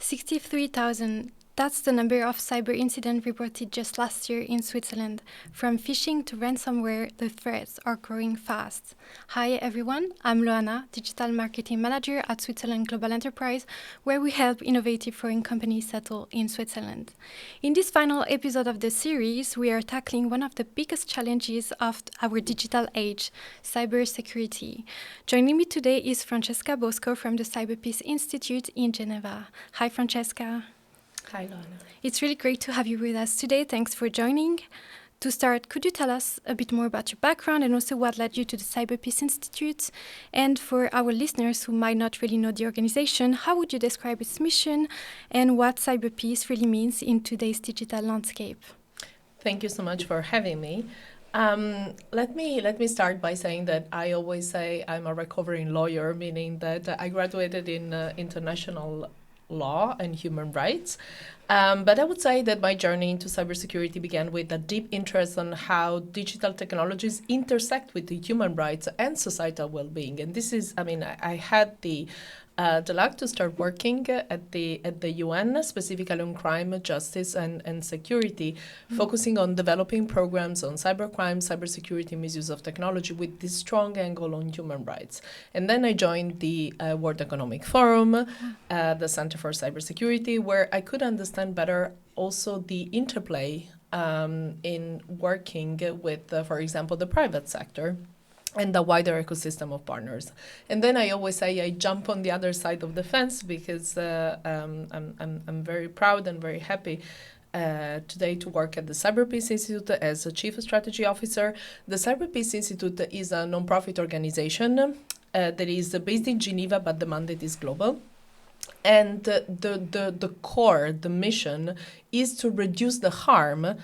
63,000. That's the number of cyber incidents reported just last year in Switzerland. From phishing to ransomware, the threats are growing fast. Hi everyone, I'm Loana, Digital Marketing Manager at Switzerland Global Enterprise, where we help innovative foreign companies settle in Switzerland. In this final episode of the series, we are tackling one of the biggest challenges of our digital age, cybersecurity. Joining me today is Francesca Bosco from the Cyber Institute in Geneva. Hi Francesca. Hi, Loana. It's really great to have you with us today. Thanks for joining. To start, could you tell us a bit more about your background and also what led you to the Cyber Institute? And for our listeners who might not really know the organization, how would you describe its mission and what Cyber really means in today's digital landscape? Thank you so much for having me. Let me start by saying that I always say I'm a recovering lawyer, meaning that I graduated in international law and human rights. But I would say that my journey into cybersecurity began with a deep interest on how digital technologies intersect with the human rights and societal well-being. And this is, I had the luck to start working at the UN, specifically on crime, justice, and security, focusing on developing programs on cybercrime, cybersecurity, misuse of technology with this strong angle on human rights. And then I joined the World Economic Forum, the Center for Cybersecurity, where I could understand better also the interplay in working with, for example, the private sector and the wider ecosystem of partners. And then I always say I jump on the other side of the fence because I'm very proud and very happy today to work at the Cyber Institute as a Chief Strategy Officer. The Cyber Institute is a non-profit organization that is based in Geneva, but the mandate is global. And the core, the mission, is to reduce the harm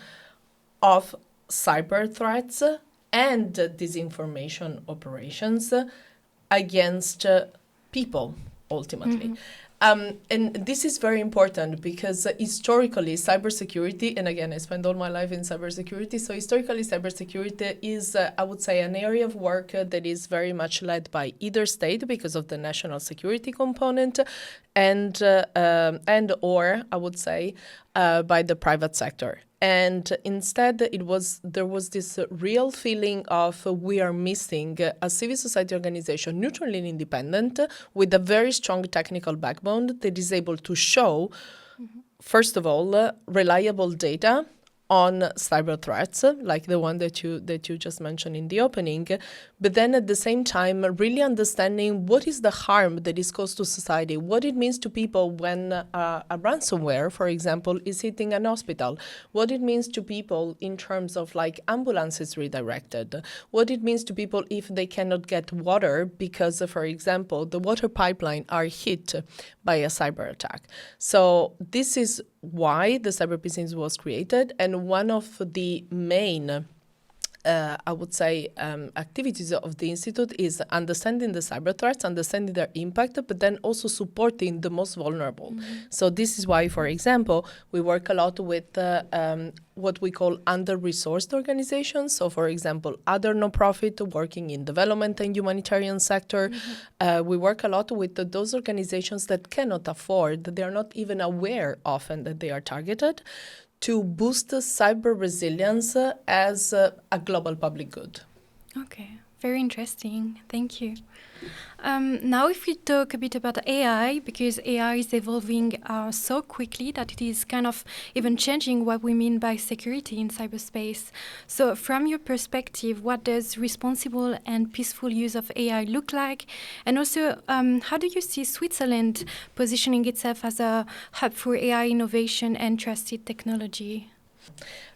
of cyber threats and disinformation operations against people, ultimately. And this is very important because historically, cybersecurity, and again, I spent all my life in cybersecurity, so historically, cybersecurity is, I would say, an area of work that is very much led by either state because of the national security component and or, I would say, by the private sector. And instead, there was this real feeling of we are missing a civil society organization, neutral and independent, with a very strong technical backbone that is able to show, first of all, reliable data on cyber threats, like the one that you just mentioned in the opening, but then at the same time, really understanding what is the harm that is caused to society, what it means to people when a ransomware, for example, is hitting an hospital, what it means to people in terms of like ambulances redirected, what it means to people if they cannot get water because, for example, the water pipeline are hit by a cyber attack. So this is why the Cyber Institute was created, and one of the main I would say activities of the Institute is understanding the cyber threats, understanding their impact, but then also supporting the most vulnerable. So this is why, for example, we work a lot with what we call under-resourced organizations. So, for example, other non-profit working in development and humanitarian sector. We work a lot with those organizations that cannot afford, that they are not even aware often that they are targeted, to boost cyber resilience as a global public good. Okay, very interesting. Thank you. Now if we talk a bit about AI, because AI is evolving so quickly that it is kind of even changing what we mean by security in cyberspace. So from your perspective, what does responsible and peaceful use of AI look like? And also, how do you see Switzerland positioning itself as a hub for AI innovation and trusted technology?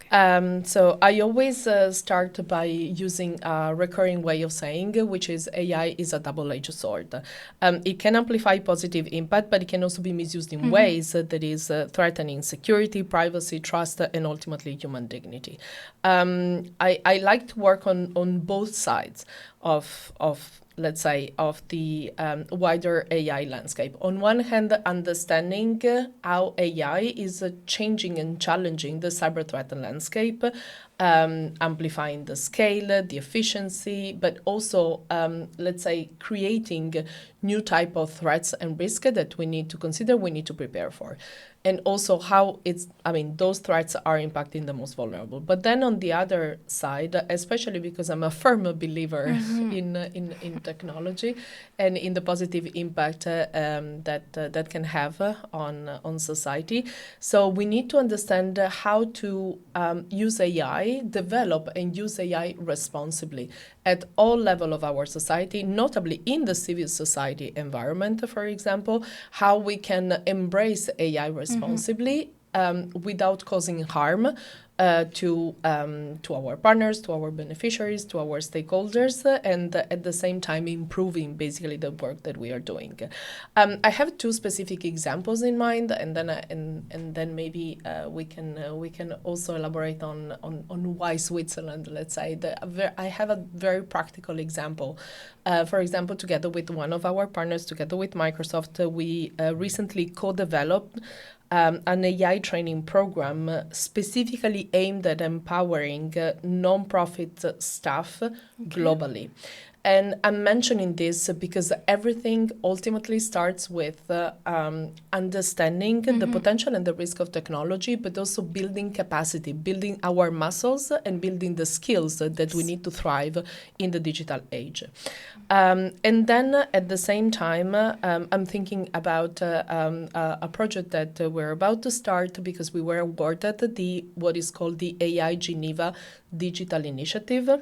So I always start by using a recurring way of saying, which is AI is a double-edged sword. It can amplify positive impact, but it can also be misused in ways that is threatening security, privacy, trust, and ultimately human dignity. I like to work on both sides of let's say, of the wider AI landscape. On one hand, understanding how AI is changing and challenging the cyber threat landscape, amplifying the scale, the efficiency, but also, let's say, creating new type of threats and risk that we need to consider, we need to prepare for. And also how those threats are impacting the most vulnerable. But then on the other side, especially because I'm a firm believer in technology and in the positive impact that can have on society. So we need to understand how to use AI, develop and use AI responsibly at all levels of our society, notably in the civil society environment, for example, how we can embrace AI responsibly without causing harm to our partners, to our beneficiaries, to our stakeholders, and at the same time improving basically the work that we are doing. I have two specific examples in mind, and then maybe we can also elaborate on why Switzerland. Let's say I have a very practical example. For example, together with one of our partners, together with Microsoft, we recently co-developed an AI training program specifically aimed at empowering non-profit staff globally. And I'm mentioning this because everything ultimately starts with understanding the potential and the risk of technology, but also building capacity, building our muscles and building the skills that we need to thrive in the digital age. And then at the same time, I'm thinking about a project that we're about to start because we were awarded what is called the AI Geneva Digital Initiative.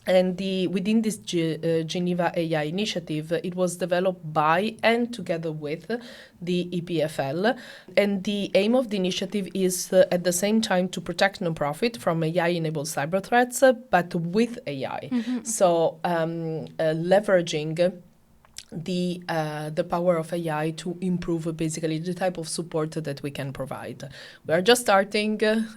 And within this Geneva AI initiative, it was developed by and together with the EPFL. And the aim of the initiative is at the same time to protect nonprofit from AI-enabled cyber threats, but with AI. So leveraging the power of AI to improve basically the type of support that we can provide. We are just starting, but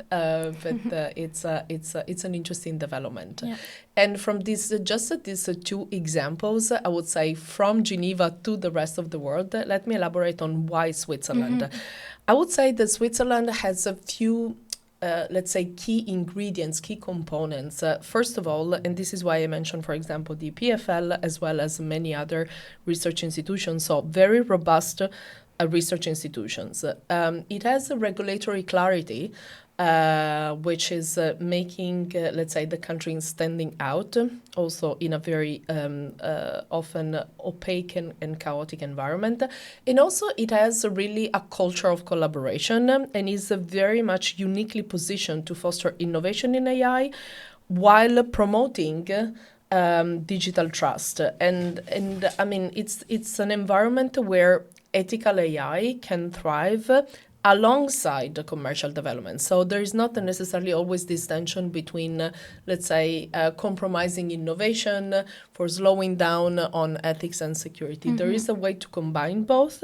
it's an interesting development. Yeah. And from these two examples, I would say from Geneva to the rest of the world, let me elaborate on why Switzerland. I would say that Switzerland has a few let's say, key ingredients, key components. First of all, and this is why I mentioned, for example, the PFL, as well as many other research institutions, so very robust research institutions. It has a regulatory clarity, which is making, let's say, the country standing out, also in a very often opaque and chaotic environment. And also it has really a culture of collaboration and is very much uniquely positioned to foster innovation in AI while promoting digital trust. And I mean, it's an environment where ethical AI can thrive alongside the commercial development. So there is not necessarily always this tension between, let's say, compromising innovation for slowing down on ethics and security. There is a way to combine both.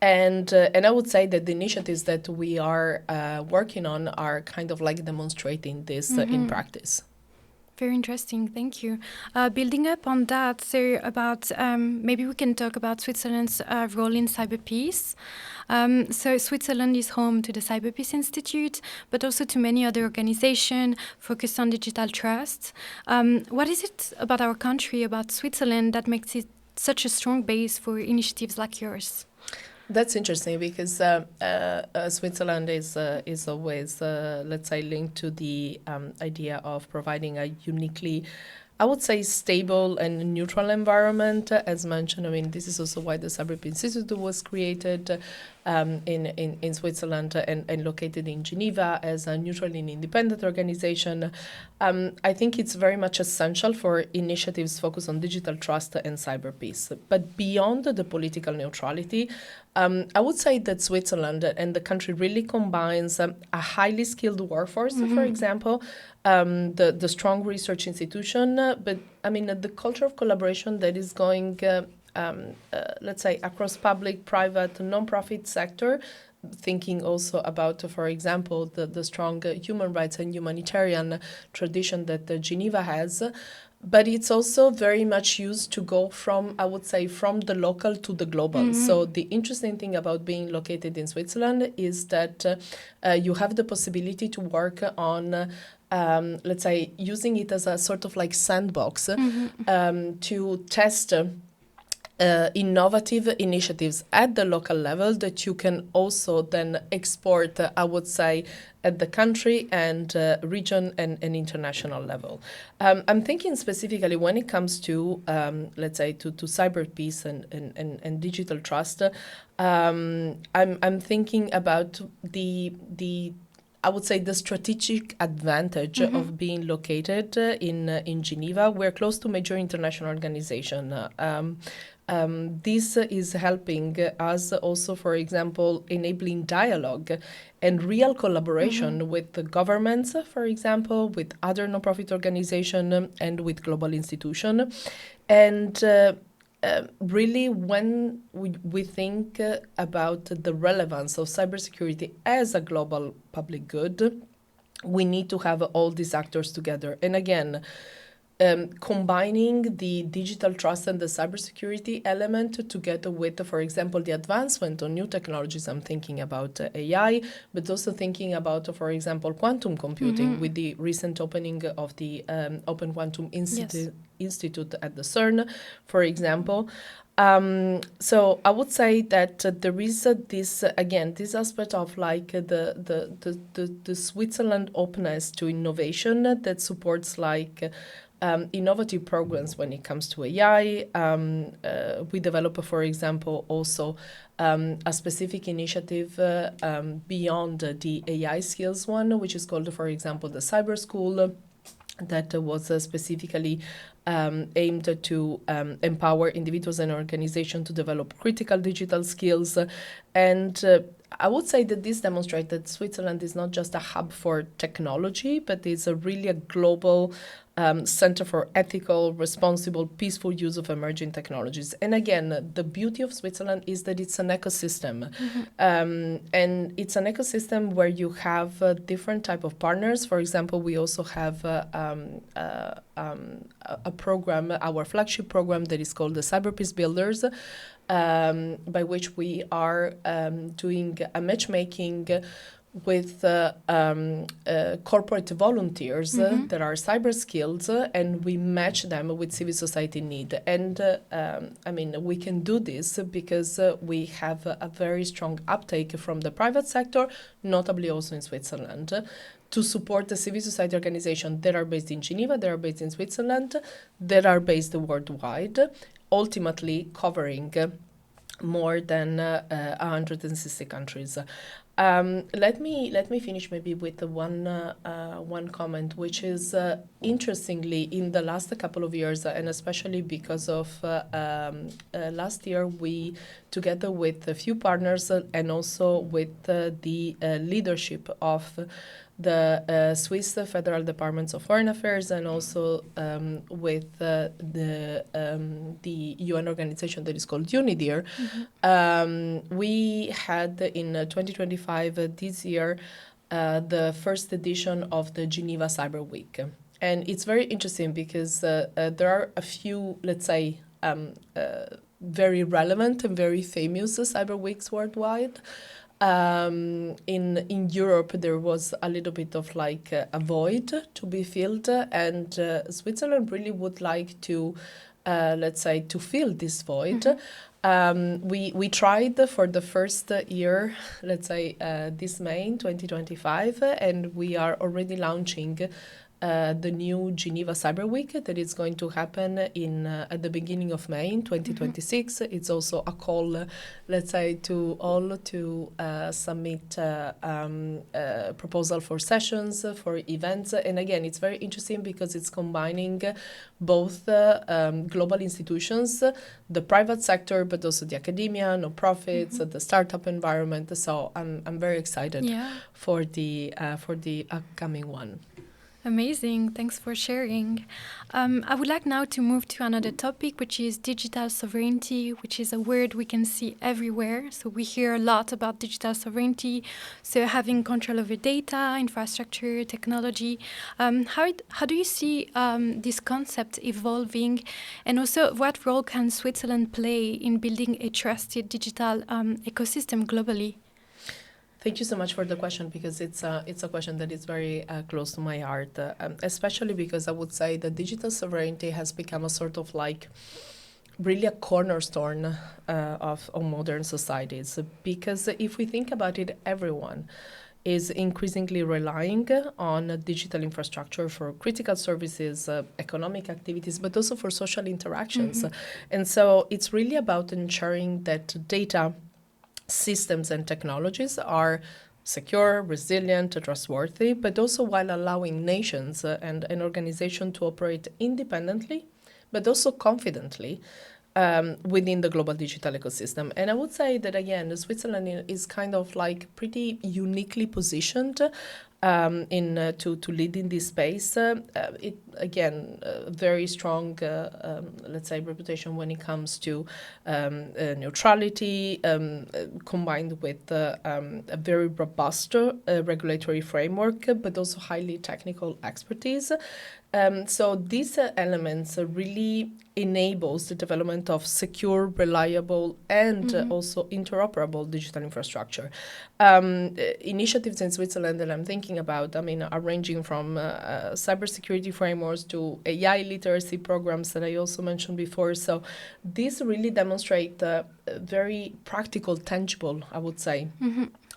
And I would say that the initiatives that we are working on are kind of like demonstrating this in practice. Very interesting, thank you. Building up on that, so about maybe we can talk about Switzerland's role in cyber peace. So Switzerland is home to the Cyber Peace Institute, but also to many other organizations focused on digital trust. What is it about our country, about Switzerland, that makes it such a strong base for initiatives like yours? That's interesting because Switzerland is always, let's say, linked to the idea of providing a uniquely, I would say, stable and neutral environment. As mentioned, I mean, this is also why the Cyber Peace Institute was created in Switzerland and located in Geneva as a neutral and independent organization. I think it's very much essential for initiatives focused on digital trust and cyber peace. But beyond the political neutrality, I would say that Switzerland and the country really combines a highly skilled workforce, for example, the strong research institution, but I mean the culture of collaboration that is going, let's say, across public, private, non-profit sector, thinking also about, for example, the strong human rights and humanitarian tradition that Geneva has. But it's also very much used to go from, I would say, from the local to the global. So the interesting thing about being located in Switzerland is that you have the possibility to work on let's say, using it as a sort of like sandbox to test innovative initiatives at the local level that you can also then export, I would say, at the country and region and international level. I'm thinking specifically when it comes to, let's say, to cyber peace and digital trust. I'm thinking about the I would say the strategic advantage of being located in Geneva. We're close to major international organization. This is helping us also, for example, enabling dialogue and real collaboration with the governments, for example, with other nonprofit organizations and with global institutions. And really, when we think about the relevance of cybersecurity as a global public good, we need to have all these actors together. And again, combining the digital trust and the cybersecurity element together with, for example, the advancement of new technologies. I'm thinking about AI, but also thinking about, for example, quantum computing with the recent opening of the Open Quantum Institute at the CERN, for example. So I would say that there is this aspect of like the Switzerland openness to innovation that supports like innovative programs when it comes to AI. We develop, for example, also a specific initiative beyond the AI skills one, which is called, for example, the Cyber School, that was specifically aimed to empower individuals and organizations to develop critical digital skills. And I would say that this demonstrates that Switzerland is not just a hub for technology, but it's really a global center for ethical, responsible, peaceful use of emerging technologies. And again, the beauty of Switzerland is that it's an ecosystem. And it's an ecosystem where you have different type of partners. For example, we also have a program, our flagship program that is called the Cyber Peace Builders, by which we are doing a matchmaking with corporate volunteers that are cyber skilled, and we match them with civil society need. And I mean, we can do this because we have a very strong uptake from the private sector, notably also in Switzerland, to support the civil society organizations that are based in Geneva, that are based in Switzerland, that are based worldwide, ultimately covering more than 160 countries. Let me finish maybe with one comment, which is interestingly in the last couple of years, and especially because of last year, we together with a few partners and also with the leadership of the Swiss Federal Departments of Foreign Affairs and also with the UN organization that is called UNIDIR. We had in 2025 this year the first edition of the Geneva Cyber Week. And it's very interesting because there are a few, let's say, very relevant and very famous cyber weeks worldwide. In Europe, there was a little bit of like a void to be filled, and Switzerland really would like to, let's say, to fill this void. We tried for the first year, let's say, this May 2025, and we are already launching the new Geneva Cyber Week that is going to happen at the beginning of May in 2026. It's also a call, let's say, to all to submit proposal for sessions, for events. And again, it's very interesting because it's combining both global institutions, the private sector, but also the academia, non-profits, the startup environment. So I'm very excited for the upcoming one. Amazing. Thanks for sharing. I would like now to move to another topic, which is digital sovereignty, which is a word we can see everywhere. So we hear a lot about digital sovereignty, so having control over data, infrastructure, technology. How do you see this concept evolving? And also, what role can Switzerland play in building a trusted digital ecosystem globally? Thank you so much for the question, because it's a question that is very close to my heart, especially because I would say that digital sovereignty has become a sort of like really a cornerstone of modern societies. Because if we think about it, everyone is increasingly relying on digital infrastructure for critical services, economic activities, but also for social interactions. And so it's really about ensuring that data systems and technologies are secure, resilient, trustworthy, but also while allowing nations and an organization to operate independently, but also confidently within the global digital ecosystem. And I would say that, again, Switzerland is kind of like pretty uniquely positioned to lead in this space. It again, very strong, let's say, reputation when it comes to neutrality, combined with a very robust regulatory framework, but also highly technical expertise. So these elements really enables the development of secure, reliable, and also interoperable digital infrastructure. Initiatives in Switzerland that I'm thinking about, I mean, are ranging from cybersecurity frameworks to AI literacy programs that I also mentioned before. So these really demonstrate very practical, tangible, I would say,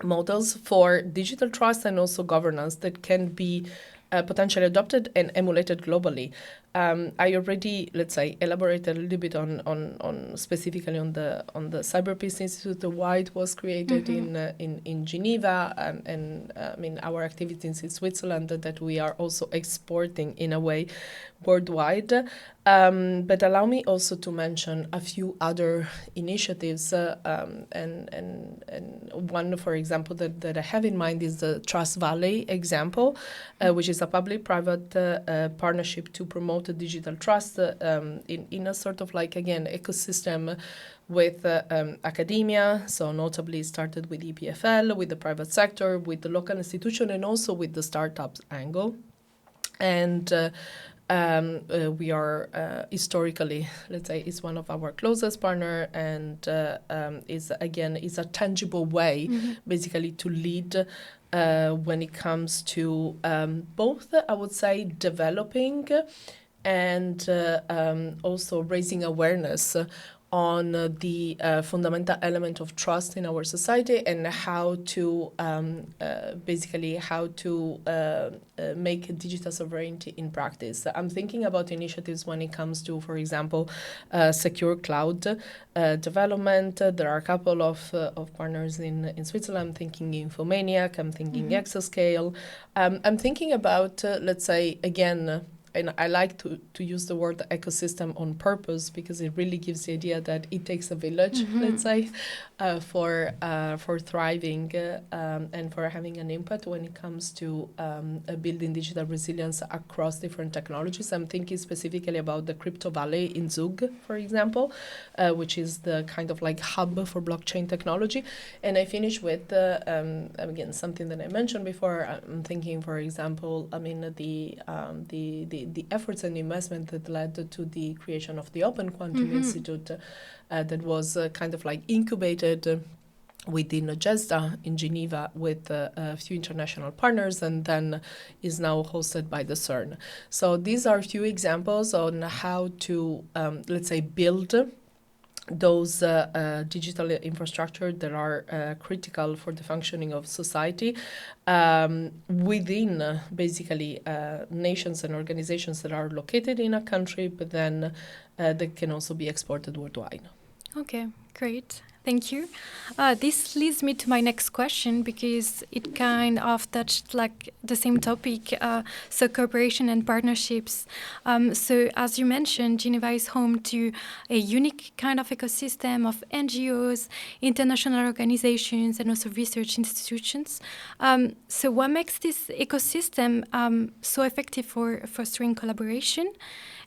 models for digital trust and also governance that can be potentially adopted and emulated globally. I already, let's say, elaborated a little bit on specifically on the Cyber Peace Institute, why it was created in Geneva, and I mean our activities in Switzerland that we are also exporting in a way worldwide. But allow me also to mention a few other initiatives, and one, for example, that I have in mind is the Trust Valley example, which is a public-private partnership to promote digital trust in a sort of like, again, ecosystem with academia, so notably started with EPFL, with the private sector, with the local institution, and also with the startups angle. And we are historically, let's say, is one of our closest partner, and is a tangible way, basically, to lead when it comes to both, I would say, developing and also raising awareness on the fundamental element of trust in our society, and how to make digital sovereignty in practice. I'm thinking about initiatives when it comes to, for example, secure cloud development. There are a couple of partners in Switzerland. I'm thinking Infomaniac, I'm thinking Exascale. I'm thinking about, let's say, again, and I like to use the word ecosystem on purpose, because it really gives the idea that it takes a village, let's say, for thriving and for having an impact when it comes to building digital resilience across different technologies. I'm thinking specifically about the Crypto Valley in Zug, for example, which is the kind of like hub for blockchain technology. And I finish with, again, something that I mentioned before. I'm thinking, for example, I mean, the efforts and investment that led to the creation of the Open Quantum Institute, that was kind of like incubated within GESDA in Geneva with a few international partners, and then is now hosted by the CERN. So these are a few examples on how to, let's say, build those digital infrastructure that are critical for the functioning of society within basically nations and organizations that are located in a country, but then that can also be exported worldwide. Okay, great. Thank you. This leads me to my next question, because it kind of touched like the same topic, so cooperation and partnerships. So as you mentioned, Geneva is home to a unique kind of ecosystem of NGOs, international organizations, and also research institutions. So what makes this ecosystem so effective for fostering collaboration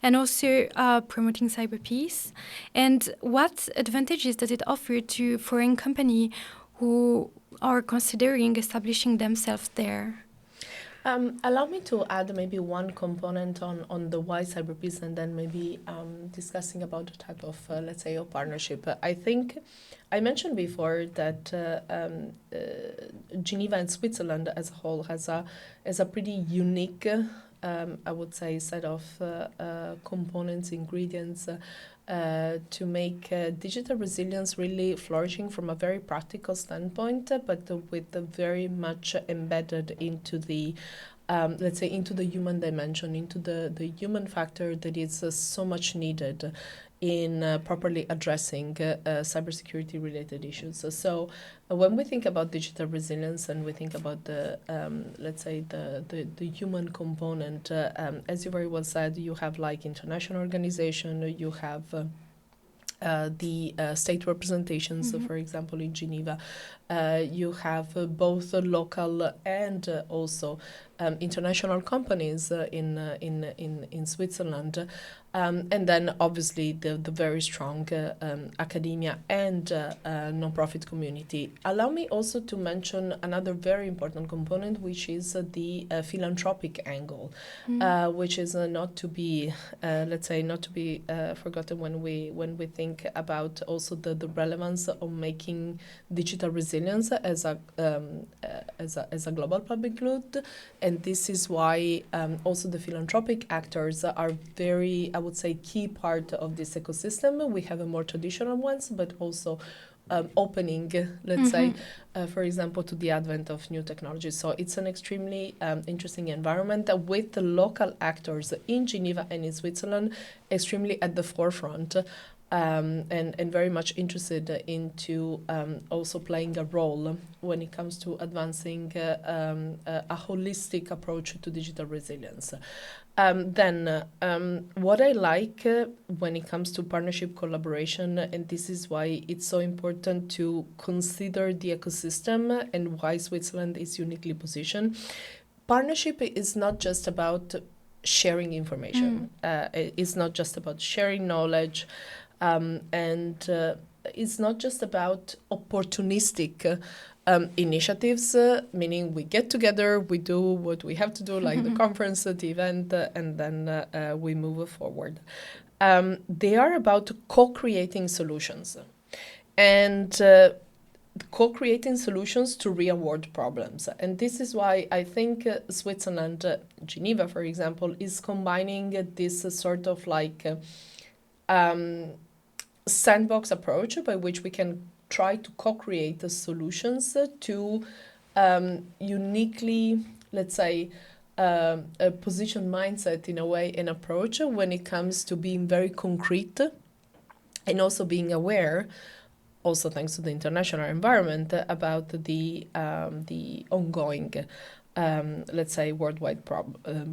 and also promoting cyber peace? And what advantages does it offer to foreign companies who are considering establishing themselves there? Allow me to add maybe one component on the why cyber peace, and then maybe discussing about the type of, let's say, a partnership. I think I mentioned before that Geneva and Switzerland as a whole has a pretty unique, I would say, set of components, ingredients to make digital resilience really flourishing from a very practical standpoint, but with very much embedded into the let's say into the human dimension, into the human factor that is so much needed in properly addressing cybersecurity related issues. So when we think about digital resilience and we think about the let's say the human component, as you very well said, you have like international organization, you have the state representations, for example, in Geneva. You have both local and also international companies in Switzerland. And then obviously the very strong academia and non-profit community. Allow me also to mention another very important component, which is the philanthropic angle, which is not to be, let's say, not to be forgotten when we think about also the relevance of making digital resilience as a global public good. And this is why also the philanthropic actors are very, I would say, key part of this ecosystem. We have a more traditional ones, but also opening, let's say, for example, to the advent of new technologies. So it's an extremely interesting environment with the local actors in Geneva and in Switzerland extremely at the forefront. And very much interested into also playing a role when it comes to advancing a holistic approach to digital resilience. Then what I like when it comes to partnership collaboration, and this is why it's so important to consider the ecosystem and why Switzerland is uniquely positioned. Partnership is not just about sharing information. It's not just about sharing knowledge. And it's not just about opportunistic initiatives, meaning we get together, we do what we have to do, like the conference, the event, and then we move forward. They are about co-creating solutions and co-creating solutions to real-world problems. And this is why I think Switzerland, Geneva, for example, is combining this sort of like sandbox approach by which we can try to co-create the solutions to uniquely, let's say, a position mindset in a way, an approach when it comes to being very concrete and also being aware, also thanks to the international environment, about the ongoing let's say, worldwide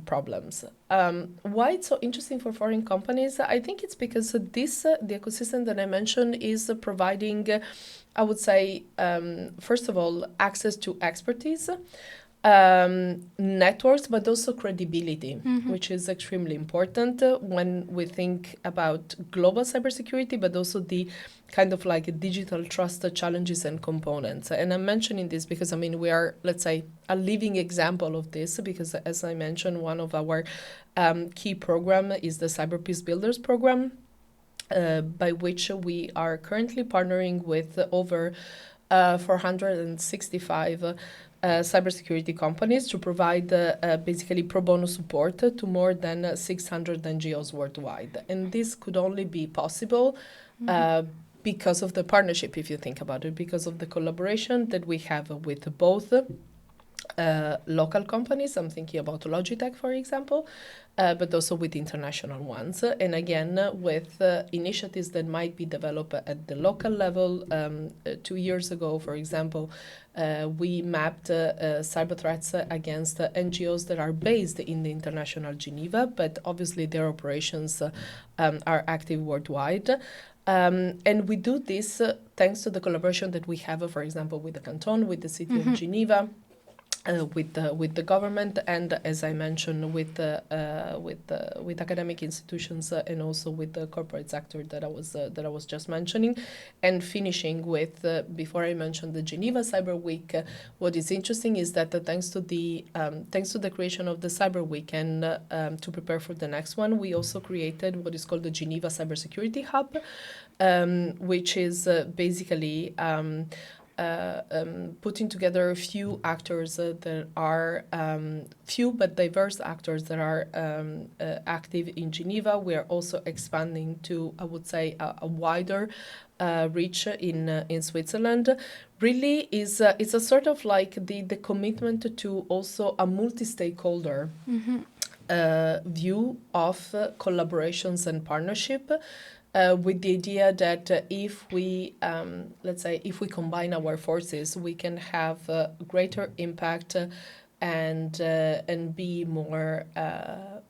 problems. Why it's so interesting for foreign companies? I think it's because the ecosystem that I mentioned is providing, I would say, first of all, access to expertise, networks, but also credibility, which is extremely important when we think about global cybersecurity, but also the kind of like digital trust challenges and components. And I'm mentioning this because, I mean, we are, let's say, a living example of this because, as I mentioned, one of our key program is the Cyber Peace Builders program, by which we are currently partnering with over 465 cybersecurity companies to provide basically pro bono support to more than 600 NGOs worldwide. And this could only be possible because of the partnership, if you think about it, because of the collaboration that we have with both local companies. I'm thinking about Logitech, for example, but also with international ones. And again, with initiatives that might be developed at the local level. 2 years ago, for example, we mapped cyber threats against NGOs that are based in the international Geneva, but obviously their operations are active worldwide. And we do this thanks to the collaboration that we have, for example, with the canton, with the city of Geneva, with the government, and as I mentioned, with academic institutions and also with the corporate sector that I was just mentioning, and finishing with before I mentioned the Geneva Cyber Week. What is interesting is that thanks to the creation of the Cyber Week and to prepare for the next one, we also created what is called the Geneva Cybersecurity Hub, which is basically putting together a few actors that are few but diverse actors that are active in Geneva. We are also expanding to, I would say, a wider reach in Switzerland. Really, is it's a sort of like the commitment to also a multi-stakeholder view of collaborations and partnership. With the idea that if we, let's say, if we combine our forces, we can have greater impact and be more,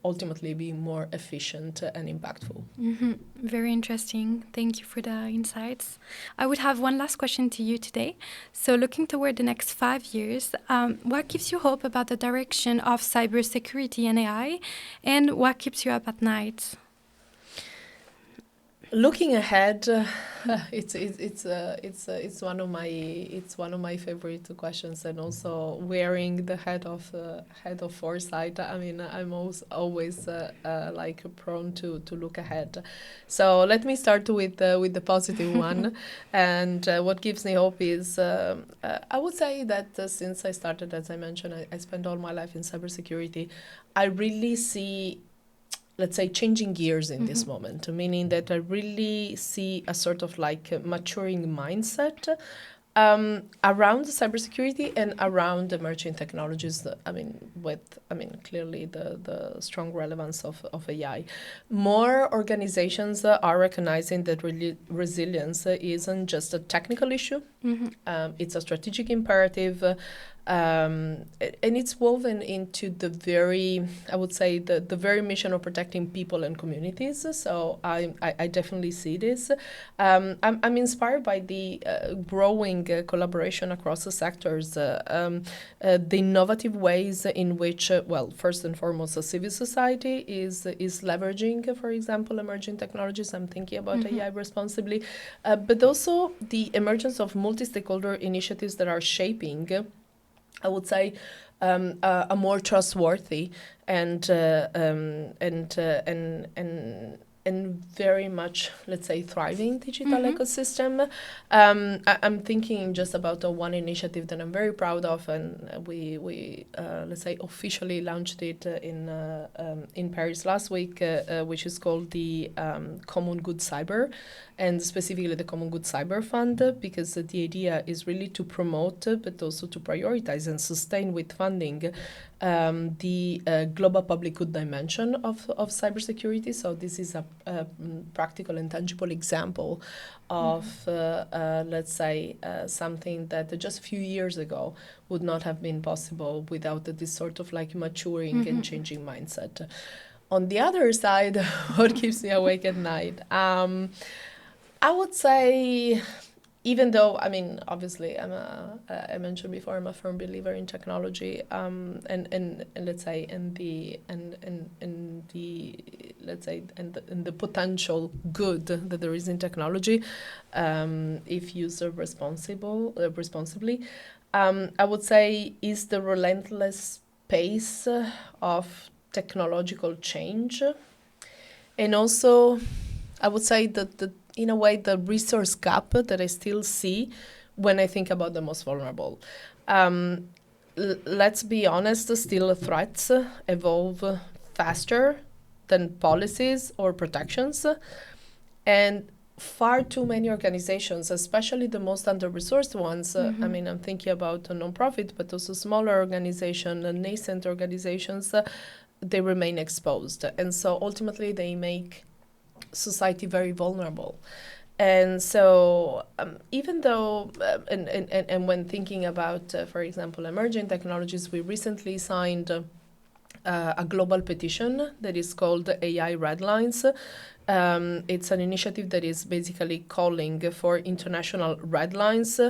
ultimately be more efficient and impactful. Very interesting. Thank you for the insights. I would have one last question to you today. So looking toward the next 5 years, what gives you hope about the direction of cybersecurity and AI, and what keeps you up at night? Looking ahead, it's one of my favorite questions, and also wearing the head of foresight. I mean, I'm always like prone to look ahead. So let me start with the positive one, and what gives me hope is I would say that since I started, as I mentioned, I spent all my life in cybersecurity. I really see, let's say, changing gears in this moment, meaning that I really see a sort of like a maturing mindset around cybersecurity and around emerging technologies. Clearly the strong relevance of AI. More organizations are recognizing that resilience isn't just a technical issue. It's a strategic imperative. And it's woven into the very, I would say, the very mission of protecting people and communities. So I definitely see this. I'm inspired by the growing collaboration across the sectors, the innovative ways in which, first and foremost, the civil society is leveraging, for example, emerging technologies. I'm thinking about AI responsibly, but also the emergence of multi-stakeholder initiatives that are shaping, I would say, a more trustworthy and very much, let's say, thriving digital ecosystem. I'm thinking just about one initiative that I'm very proud of, and we let's say officially launched it in Paris last week, which is called the Common Good Cyber, and specifically the Common Good Cyber Fund, because the idea is really to promote, but also to prioritize and sustain with funding the global public good dimension of cybersecurity. So this is a practical and tangible example of, let's say, something that just a few years ago would not have been possible without this sort of like maturing and changing mindset. On the other side, what keeps me awake at night? I would say, even though, I mean, obviously, I mentioned before, I'm a firm believer in technology, and let's say, and the potential good that there is in technology, if used responsibly. I would say is the relentless pace of technological change, and also, I would say that in a way, the resource gap that I still see when I think about the most vulnerable. Let's be honest, still threats evolve faster than policies or protections. And far too many organizations, especially the most under-resourced ones, I mean, I'm thinking about a non-profit, but also smaller organizations, nascent organizations, they remain exposed. And so ultimately they make society very vulnerable. And so even though, and when thinking about, for example, emerging technologies, we recently signed a global petition that is called AI Red Lines. It's an initiative that is basically calling for international red lines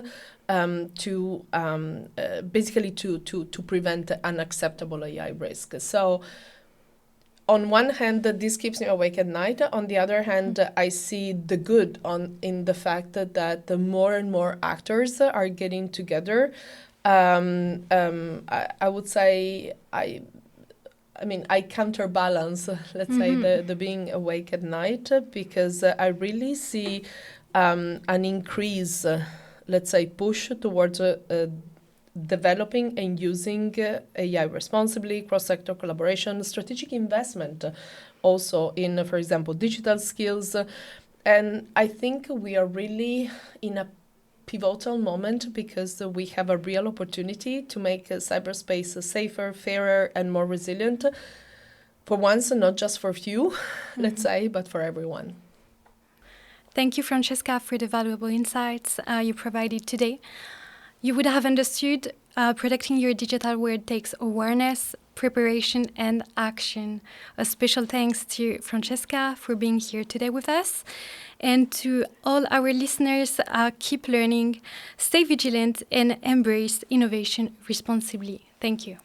to prevent unacceptable AI risk. So on one hand, this keeps me awake at night. On the other hand, I see the good in the fact that the more and more actors are getting together. I would say I counterbalance, let's say, the being awake at night, because I really see an increase let's say, push towards developing and using AI responsibly, cross-sector collaboration, strategic investment also in, for example, digital skills. And I think we are really in a pivotal moment because we have a real opportunity to make cyberspace safer, fairer, and more resilient. For once, not just for few, let's say, but for everyone. Thank you, Francesca, for the valuable insights you provided today. You would have understood protecting your digital world takes awareness, preparation, and action. A special thanks to Francesca for being here today with us. And to all our listeners, keep learning, stay vigilant, and embrace innovation responsibly. Thank you.